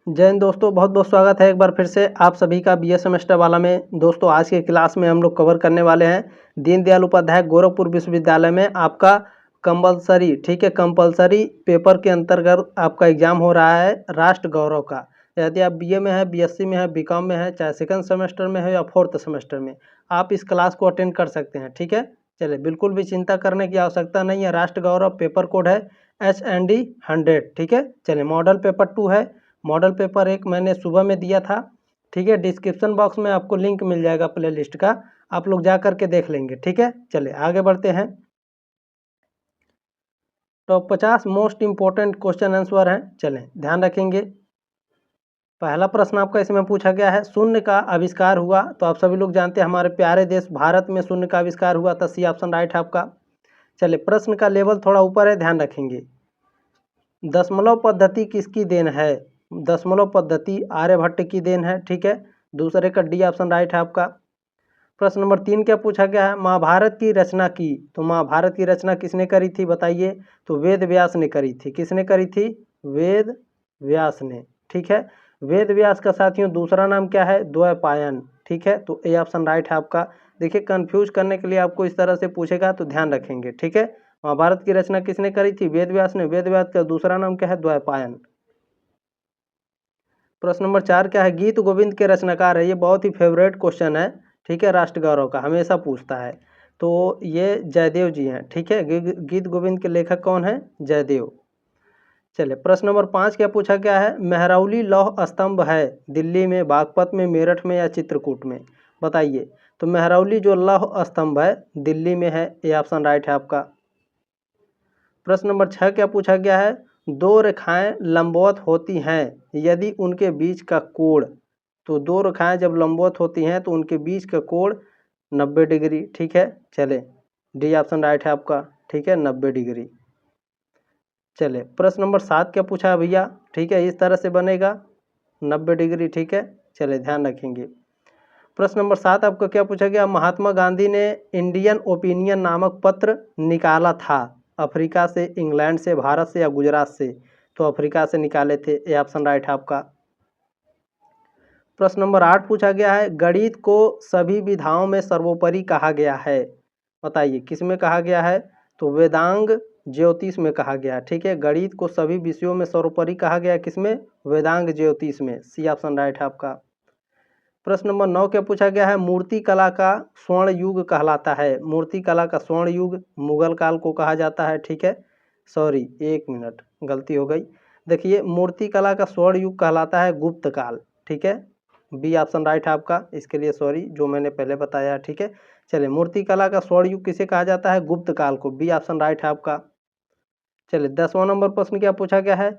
जय हिंद दोस्तों, बहुत बहुत स्वागत है एक बार फिर से आप सभी का बीए सेमेस्टर वाला में। दोस्तों आज के क्लास में हम लोग कवर करने वाले हैं दीनदयाल उपाध्याय गोरखपुर विश्वविद्यालय में आपका कंपलसरी, ठीक है, कंपलसरी पेपर के अंतर्गत आपका एग्जाम हो रहा है राष्ट्र गौरव का। यदि आप बीए में है, बीएससी में है, बीकॉम में है, चाहे सेकंड सेमेस्टर में है या फोर्थ सेमेस्टर में, आप इस क्लास को अटेंड कर सकते हैं। ठीक है, चलिए, बिल्कुल भी चिंता करने की आवश्यकता नहीं है। राष्ट्र गौरव पेपर कोड है HND 100। ठीक है, चलिए, मॉडल पेपर 2 है। मॉडल पेपर 1 मैंने सुबह में दिया था। ठीक है, डिस्क्रिप्शन बॉक्स में आपको लिंक मिल जाएगा प्लेलिस्ट का, आप लोग जा करके देख लेंगे। ठीक है, चलिए आगे बढ़ते हैं। तो 50 मोस्ट इंपॉर्टेंट क्वेश्चन आंसर हैं, चलें ध्यान रखेंगे। पहला प्रश्न आपका इसमें पूछा गया है, शून्य का आविष्कार हुआ। तो आप सभी लोग जानते हैं हमारे प्यारे देश भारत में शून्य का आविष्कार हुआ था। सी ऑप्शन राइट है आपका। चलिए, प्रश्न का लेवल थोड़ा ऊपर है, ध्यान रखेंगे। दशमलव पद्धति किसकी देन है? दशमलव पद्धति आर्यभट्ट की देन है। ठीक है, दूसरे का डी ऑप्शन राइट है आपका। प्रश्न नंबर 3 क्या पूछा गया है? महाभारत की रचना की। तो महाभारत की रचना किसने करी थी बताइए? तो वेद व्यास ने करी थी। किसने करी थी? वेद व्यास ने। ठीक है, वेद व्यास का साथियों दूसरा नाम क्या है? द्वैपायन। ठीक है, तो ए ऑप्शन राइट है आपका। देखिए, कंफ्यूज करने के लिए आपको इस तरह से पूछेगा तो ध्यान रखेंगे। ठीक है, महाभारत की रचना किसने करी थी? वेद व्यास ने। वेद व्यास का दूसरा नाम क्या है? द्वैपायन। प्रश्न नंबर 4 क्या है? गीत गोविंद के रचनाकार है। ये बहुत ही फेवरेट क्वेश्चन है। ठीक है, राष्ट्र गौरव का हमेशा पूछता है। तो ये जयदेव जी हैं। ठीक है, गीत गोविंद के लेखक कौन है? जयदेव। चलिए, प्रश्न नंबर 5 क्या पूछा गया है? मेहरौली लौह स्तंभ है दिल्ली में, बागपत में, मेरठ में या चित्रकूट में? बताइए। तो मेहरौली जो लौह स्तंभ है दिल्ली में है। ये ऑप्शन राइट है आपका। प्रश्न नंबर 6 क्या पूछा गया है? दो रेखाएं लंबवत होती हैं यदि उनके बीच का कोण। तो दो रेखाएं जब लंबवत होती हैं तो उनके बीच का कोण 90 डिग्री। ठीक है, चले, डी ऑप्शन राइट है आपका। ठीक है, 90 डिग्री। चले, प्रश्न नंबर 7 क्या पूछा है भैया? ठीक है, इस तरह से बनेगा 90 डिग्री। ठीक है, चले ध्यान रखेंगे। प्रश्न नंबर 7 आपको क्या पूछा गया? महात्मा गांधी ने इंडियन ओपिनियन नामक पत्र निकाला था अफ्रीका से, इंग्लैंड से, भारत से या गुजरात से? तो अफ्रीका से निकाले थे। ये ऑप्शन राइट है आपका। प्रश्न नंबर 8 पूछा गया है, गणित को सभी विधाओं में सर्वोपरि कहा गया है। बताइए किस में कहा गया है? तो वेदांग ज्योतिष में कहा गया। ठीक है, गणित को सभी विषयों में सर्वोपरि कहा गया, किसमें? वेदांग ज्योतिष में। सी ऑप्शन राइट है आपका। प्रश्न नंबर 9 क्या पूछा गया है? मूर्ति कला का स्वर्ण युग कहलाता है। मूर्ति कला का स्वर्ण युग मुगल काल को कहा जाता है। ठीक है, सॉरी, एक मिनट, गलती हो गई। देखिए, मूर्ति कला का स्वर्ण युग कहलाता है गुप्त काल। ठीक है, बी ऑप्शन राइट है आपका। इसके लिए सॉरी, जो मैंने पहले बताया। ठीक है, चलिए, मूर्ति कला का स्वर्ण युग किसे कहा जाता है? गुप्त काल को। बी ऑप्शन राइट है आपका। चलिए, 10वां नंबर प्रश्न क्या पूछा गया है?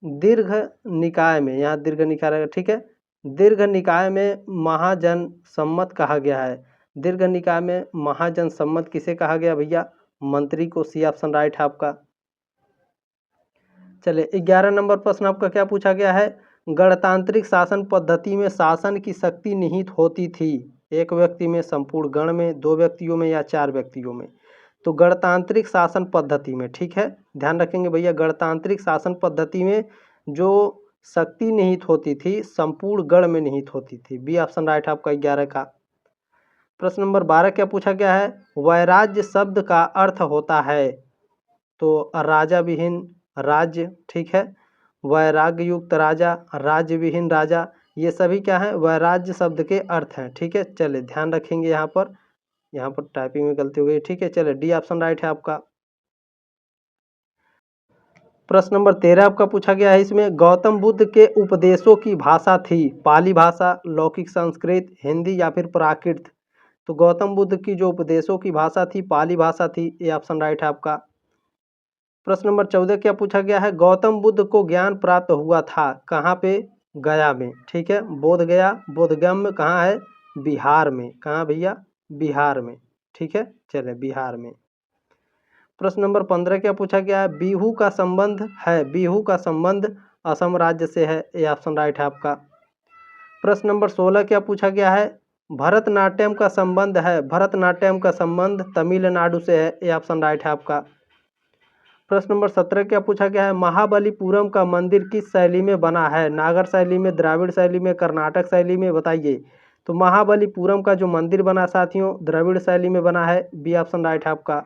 दीर्घ निकाय में, यहाँ दीर्घ निकाय रहेगा। ठीक है, दीर्घ निकाय में महाजन सम्मत कहा गया है। दीर्घ निकाय में महाजन सम्मत किसे कहा गया भैया? मंत्री को। सी ऑप्शन राइट है आपका। चलिए, 11 नंबर प्रश्न आपका क्या पूछा गया है? गणतांत्रिक शासन पद्धति में शासन की शक्ति निहित होती थी एक व्यक्ति में, संपूर्ण गण में, दो व्यक्तियों में या चार व्यक्तियों में? तो गणतांत्रिक शासन पद्धति में। ठीक है, ध्यान रखेंगे भैया, गणतांत्रिक शासन पद्धति में जो शक्ति निहित होती थी संपूर्ण गण में निहित होती थी। बी ऑप्शन राइट है आपका 11 का। प्रश्न नंबर 12 क्या पूछा गया है? वैराज्य शब्द का अर्थ होता है। तो राजा विहीन राज्य। ठीक है, वैराग्य युक्त राजा, राज्य विहीन राजा, ये सभी क्या है? वैराज्य शब्द के अर्थ हैं। ठीक है, चले ध्यान रखेंगे। यहाँ पर टाइपिंग में गलती हो गई। ठीक है, चले, डी ऑप्शन राइट है आपका। प्रश्न नंबर 13 आपका पूछा गया है, इसमें गौतम बुद्ध के उपदेशों की भाषा थी पाली भाषा, लौकिक संस्कृत, हिंदी या फिर प्राकृत? तो गौतम बुद्ध की जो उपदेशों की भाषा थी पाली भाषा थी। ये ऑप्शन राइट है आपका। प्रश्न नंबर 14 क्या पूछा गया है? गौतम बुद्ध को ज्ञान प्राप्त हुआ था कहाँ पे? गया में। ठीक है, बोध गया, बोधगम्य कहाँ है? बिहार में। कहाँ भैया? बिहार में। ठीक है, चले, बिहार में। प्रश्न नंबर 15 क्या पूछा गया है? बिहू का संबंध है, बिहू का संबंध असम राज्य से है। ये ऑप्शन राइट है आपका। प्रश्न नंबर 16 क्या पूछा गया है? भरतनाट्यम का संबंध है, भरतनाट्यम का संबंध तमिलनाडु से है। ये ऑप्शन राइट है आपका। प्रश्न नंबर 17 क्या पूछा गया है, महाबलीपुरम का मंदिर किस शैली में बना है, नागर शैली में, द्राविड़ शैली में, कर्नाटक शैली में, बताइए। तो महाबलीपुरम का जो मंदिर बना साथियों द्रविड़ शैली में बना है, बी ऑप्शन राइट है आपका।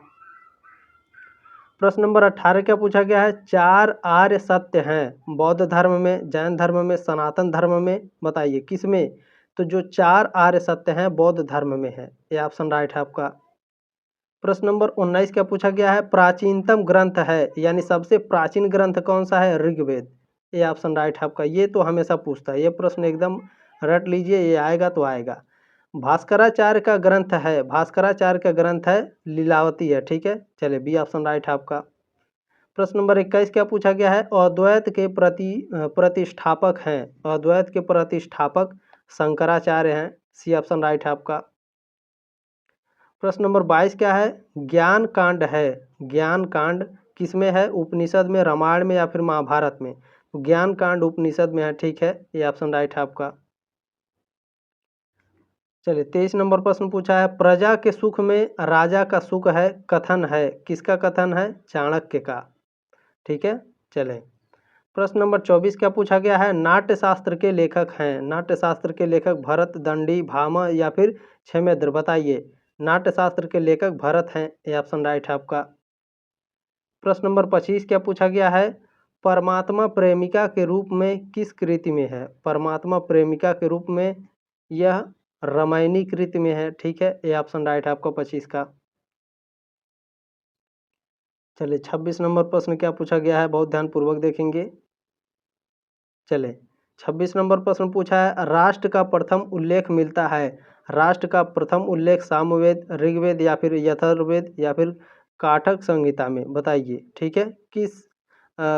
प्रश्न नंबर 18 क्या पूछा गया है, 4 आर्य सत्य हैं बौद्ध धर्म में, जैन धर्म में, सनातन धर्म में, बताइए किस में। तो जो 4 आर्य सत्य हैं बौद्ध धर्म में है, ये ऑप्शन राइट है आपका। प्रश्न नंबर 19 क्या पूछा गया है, प्राचीनतम ग्रंथ है यानी सबसे प्राचीन ग्रंथ कौन सा है, ऋग्वेद, ये ऑप्शन राइट है आपका। ये तो हमेशा पूछता है, ये प्रश्न एकदम रट लीजिए, ये आएगा तो आएगा। भास्कराचार्य का ग्रंथ है, भास्कराचार्य का ग्रंथ है लीलावती है, ठीक है। चलिए बी ऑप्शन राइट है आपका। प्रश्न नंबर 21 क्या पूछा गया है, अद्वैत के प्रतिष्ठापक हैं, अद्वैत के प्रतिष्ठापक शंकराचार्य हैं, सी ऑप्शन राइट है आपका। प्रश्न नंबर 22 क्या है, ज्ञान कांड है, ज्ञान कांड किसमें है, उपनिषद में, रामायण में या फिर महाभारत में। तो ज्ञान कांड उपनिषद में है, ठीक है, ये ऑप्शन राइट है आपका। चलिए 23 नंबर प्रश्न पूछा है, प्रजा के सुख में राजा का सुख है, कथन है, किसका कथन है, चाणक्य का, ठीक है। चलें प्रश्न नंबर 24 क्या पूछा गया है, नाट्य शास्त्र के लेखक हैं, नाट्य शास्त्र के लेखक भरत, दंडी, भामा या फिर क्षेमेंद्र, बताइए। नाट्य शास्त्र के लेखक भरत हैं, ये ऑप्शन राइट है आपका। प्रश्न नंबर 25 क्या पूछा गया है, परमात्मा प्रेमिका के रूप में किस कृति में है, परमात्मा प्रेमिका के रूप में यह रामायणी कृति में है, ठीक है, ये ऑप्शन राइट है आपका 25 का। चलिए 26 नंबर प्रश्न क्या पूछा गया है, बहुत ध्यानपूर्वक देखेंगे। चले 26 नंबर प्रश्न पूछा है, राष्ट्र का प्रथम उल्लेख मिलता है, राष्ट्र का प्रथम उल्लेख सामवेद, ऋग्वेद या फिर यथर्वेद या फिर काठक संहिता में, बताइए, ठीक है।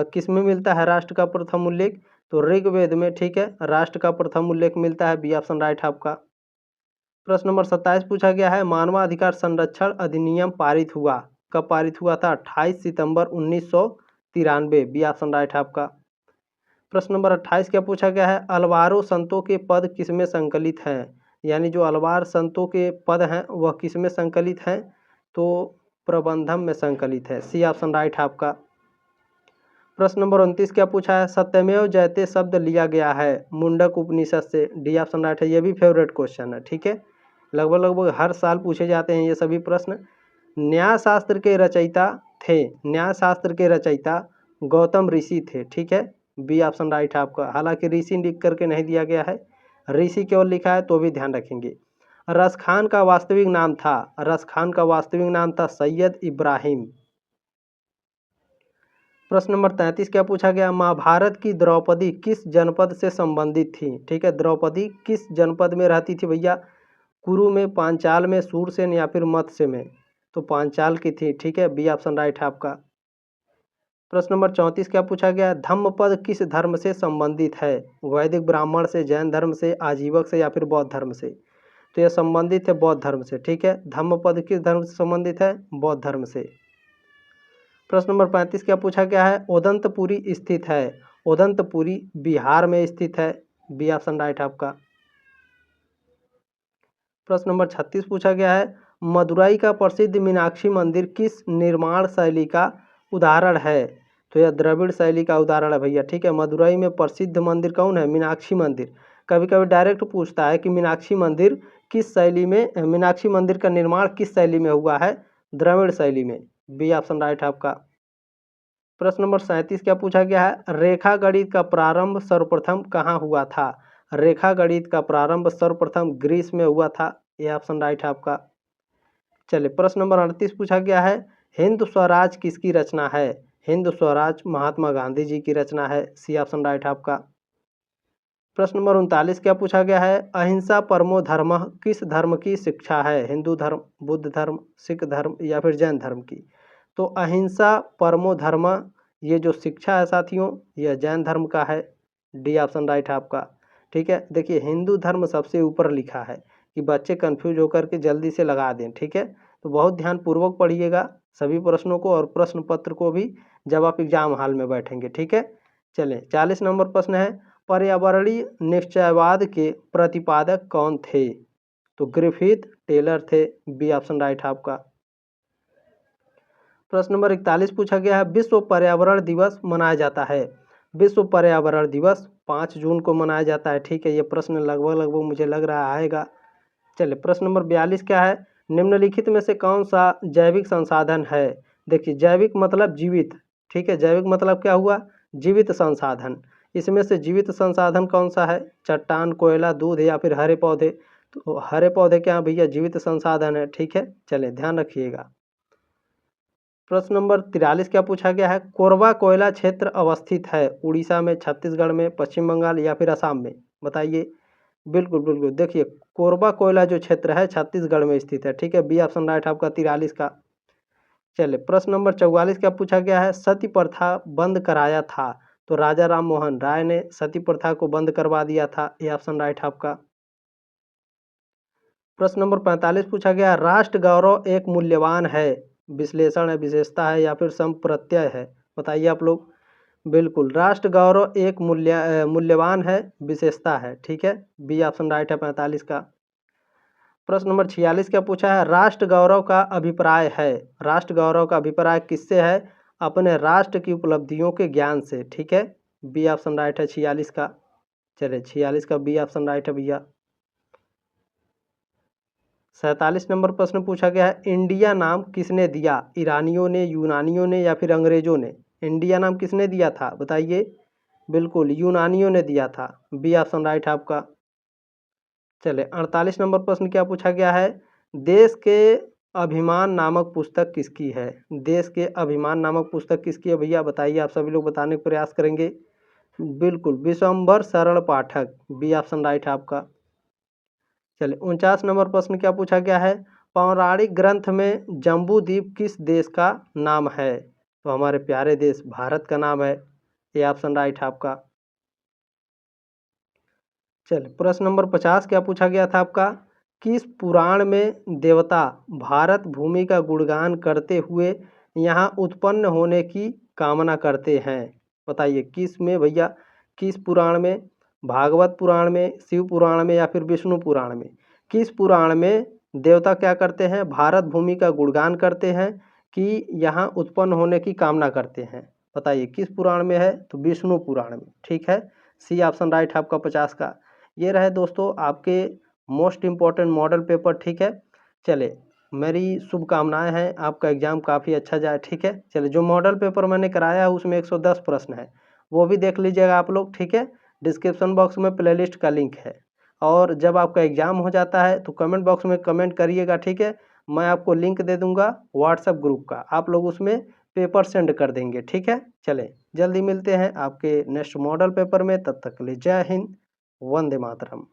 किस में मिलता है राष्ट्र का प्रथम उल्लेख, तो ऋग्वेद में, ठीक है, राष्ट्र का प्रथम उल्लेख मिलता है, बी ऑप्शन राइट है आपका। प्रश्न नंबर 27 पूछा गया है, मानवाधिकार संरक्षण अधिनियम पारित हुआ, कब पारित हुआ था, 28 सितंबर 1993, बी ऑप्शन राइट है आपका। प्रश्न नंबर 28 क्या पूछा गया है, अलवारो संतों के पद किसमें संकलित हैं, यानी जो अलवार संतों के पद हैं वह किसमें संकलित हैं, तो प्रबंधम में संकलित है, सी ऑप्शन राइट है आपका। प्रश्न नंबर 29 क्या पूछा है, सत्यमेव जयते शब्द लिया गया है मुंडक उपनिषद से, डी ऑप्शन राइट है। ये भी फेवरेट क्वेश्चन है, ठीक है, लगभग लगभग हर साल पूछे जाते हैं ये सभी प्रश्न। न्याय शास्त्र के रचयिता थे, न्याय शास्त्र के रचयिता गौतम ऋषि थे, ठीक है, बी ऑप्शन राइट है आपका। हालांकि ऋषि लिख करके नहीं दिया गया है, ऋषि केवल लिखा है, तो भी ध्यान रखेंगे। रस खान का वास्तविक नाम था, रस खान का वास्तविक नाम था सैयद इब्राहिम। प्रश्न नंबर 33 क्या पूछा गया, महाभारत की द्रौपदी किस जनपद से संबंधित थी, ठीक है, द्रौपदी किस जनपद में रहती थी भैया, कुरु में, पांचाल में, सूरसेन या फिर मत्स्य में, तो पांचाल की थी, ठीक है, बी ऑप्शन राइट है आपका। प्रश्न नंबर 34 क्या पूछा गया, धम्मपद किस धर्म से संबंधित है, वैदिक ब्राह्मण से, जैन धर्म से, आजीवक से या फिर बौद्ध धर्म से, तो यह संबंधित है बौद्ध धर्म से, ठीक है, धम्मपद किस धर्म से संबंधित है, बौद्ध धर्म से। प्रश्न नंबर 35 क्या पूछा गया है, ओदंतपुरी स्थित है, ओदंतपुरी बिहार में स्थित है, बी ऑप्शन राइट है आपका। प्रश्न नंबर 36 पूछा गया है, मदुरई का प्रसिद्ध मीनाक्षी मंदिर किस निर्माण शैली का उदाहरण है, तो यह द्रविड़ शैली का उदाहरण है भैया, ठीक है। मदुरई में प्रसिद्ध मंदिर कौन है, मीनाक्षी मंदिर। कभी कभी डायरेक्ट पूछता है कि मीनाक्षी मंदिर किस शैली में, मीनाक्षी मंदिर का निर्माण किस शैली में हुआ है, द्रविड़ शैली में, बी ऑप्शन राइट है आपका। प्रश्न नंबर 37 क्या पूछा गया है, रेखा गणित का प्रारंभ सर्वप्रथम कहाँ हुआ था, रेखा गणित का प्रारंभ सर्वप्रथम ग्रीस में हुआ था, यह ऑप्शन राइट है आपका। चलिए प्रश्न नंबर 38 पूछा गया है, हिंद स्वराज किसकी रचना है, हिंद स्वराज महात्मा गांधी जी की रचना है, सी ऑप्शन राइट है आपका। प्रश्न नंबर 39 क्या पूछा गया है, अहिंसा परमो धर्मः किस धर्म की शिक्षा है, हिंदू धर्म, बुद्ध धर्म, सिख धर्म या फिर जैन धर्म की। तो अहिंसा परमो धर्म, ये जो शिक्षा है साथियों यह जैन धर्म का है, डी ऑप्शन राइट है आपका, ठीक है। देखिए हिंदू धर्म सबसे ऊपर लिखा है कि बच्चे कंफ्यूज होकर के जल्दी से लगा दें, ठीक है, तो बहुत ध्यानपूर्वक पढ़िएगा सभी प्रश्नों को और प्रश्न पत्र को भी जब आप एग्जाम हॉल में बैठेंगे, ठीक है। चलें 40 नंबर प्रश्न है, पर्यावरणीय निश्चयवाद के प्रतिपादक कौन थे, तो ग्रिफिथ टेलर थे, बी ऑप्शन राइट है आपका। प्रश्न नंबर 41 पूछा गया है, विश्व पर्यावरण दिवस मनाया जाता है। विश्व पर्यावरण दिवस 5 जून को मनाया जाता है। ठीक है, ये प्रश्न लगभग मुझे लग रहा आएगा। चलिए, प्रश्न नंबर 42 क्या है, निम्नलिखित में से कौन सा जैविक संसाधन है। देखिए, जैविक मतलब जीवित। ठीक है, जैविक मतलब क्या हुआ, जीवित संसाधन। इसमें से जीवित संसाधन कौन सा है, चट्टान, कोयला, दूध या फिर हरे पौधे। तो हरे पौधे क्या भैया, जीवित संसाधन है। ठीक है, चलिए ध्यान रखिएगा। प्रश्न नंबर 43 क्या पूछा गया है, कोरबा कोयला क्षेत्र अवस्थित है उड़ीसा में, छत्तीसगढ़ में, पश्चिम बंगाल या फिर असम में, बताइए। बिल्कुल बिल्कुल, देखिए कोरबा कोयला जो क्षेत्र है छत्तीसगढ़ में स्थित है। ठीक है, बी ऑप्शन राइट आपका 43 का। चलिए, प्रश्न नंबर 44 क्या पूछा गया है, सती प्रथा बंद कराया था। तो राजा राम मोहन राय ने सती प्रथा को बंद करवा दिया था, ये ऑप्शन राइट आपका। प्रश्न नंबर 45 पूछा गया, राष्ट्र गौरव एक मूल्यवान है, विश्लेषण है, विशेषता है या फिर संप्रत्यय है, बताइए आप लोग। बिल्कुल, राष्ट्र गौरव एक मूल्यवान है, विशेषता है। ठीक है, बी ऑप्शन राइट है 45 का। प्रश्न नंबर 46 क्या पूछा है, राष्ट्र गौरव का अभिप्राय है। राष्ट्र गौरव का अभिप्राय किससे है, अपने राष्ट्र की उपलब्धियों के ज्ञान से। ठीक है, बी ऑप्शन राइट है 46 का। चलिए, 46 का बी ऑप्शन राइट है भैया। 47 नंबर प्रश्न पूछा गया है, इंडिया नाम किसने दिया, ईरानियों ने, यूनानियों ने या फिर अंग्रेजों ने। इंडिया नाम किसने दिया था, बताइए। बिल्कुल, यूनानियों ने दिया था, बी ऑप्शन राइट है आपका। चले, 48 नंबर प्रश्न क्या पूछा गया है, देश के अभिमान नामक पुस्तक किसकी है। देश के अभिमान नामक पुस्तक किसकी है भैया, बताइए। आप सभी लोग बताने का प्रयास करेंगे। बिल्कुल, विश्वम्भर शरण पाठक, बी ऑप्शन राइट है आपका। चलिए, 49 नंबर प्रश्न क्या पूछा गया है, पौराणिक ग्रंथ में जम्बू द्वीप किस देश का नाम है। तो हमारे प्यारे देश भारत का नाम है, ये ऑप्शन राइट है आपका। चलिए, प्रश्न नंबर 50 क्या पूछा गया था आपका, किस पुराण में देवता भारत भूमि का गुणगान करते हुए यहाँ उत्पन्न होने की कामना करते हैं, बताइए। किस में भैया, किस पुराण में, भागवत पुराण में, शिव पुराण में या फिर विष्णु पुराण में। किस पुराण में देवता क्या करते हैं, भारत भूमि का गुणगान करते हैं कि यहाँ उत्पन्न होने की कामना करते हैं, बताइए किस पुराण में है। तो विष्णु पुराण में। ठीक है, सी ऑप्शन राइट है आपका 50 का। ये रहे दोस्तों आपके मोस्ट इम्पॉर्टेंट मॉडल पेपर। ठीक है, चले, मेरी शुभकामनाएं हैं, आपका एग्ज़ाम काफ़ी अच्छा जाए। ठीक है, चलिए, जो मॉडल पेपर मैंने कराया है उसमें 110 प्रश्न है, वो भी देख लीजिएगा आप लोग। ठीक है, डिस्क्रिप्शन बॉक्स में प्लेलिस्ट का लिंक है। और जब आपका एग्ज़ाम हो जाता है तो कमेंट बॉक्स में कमेंट करिएगा। ठीक है, मैं आपको लिंक दे दूंगा व्हाट्सएप ग्रुप का, आप लोग उसमें पेपर सेंड कर देंगे। ठीक है, चले, जल्दी मिलते हैं आपके नेक्स्ट मॉडल पेपर में, तब तक के लिए जय हिंद, वंदे मातरम।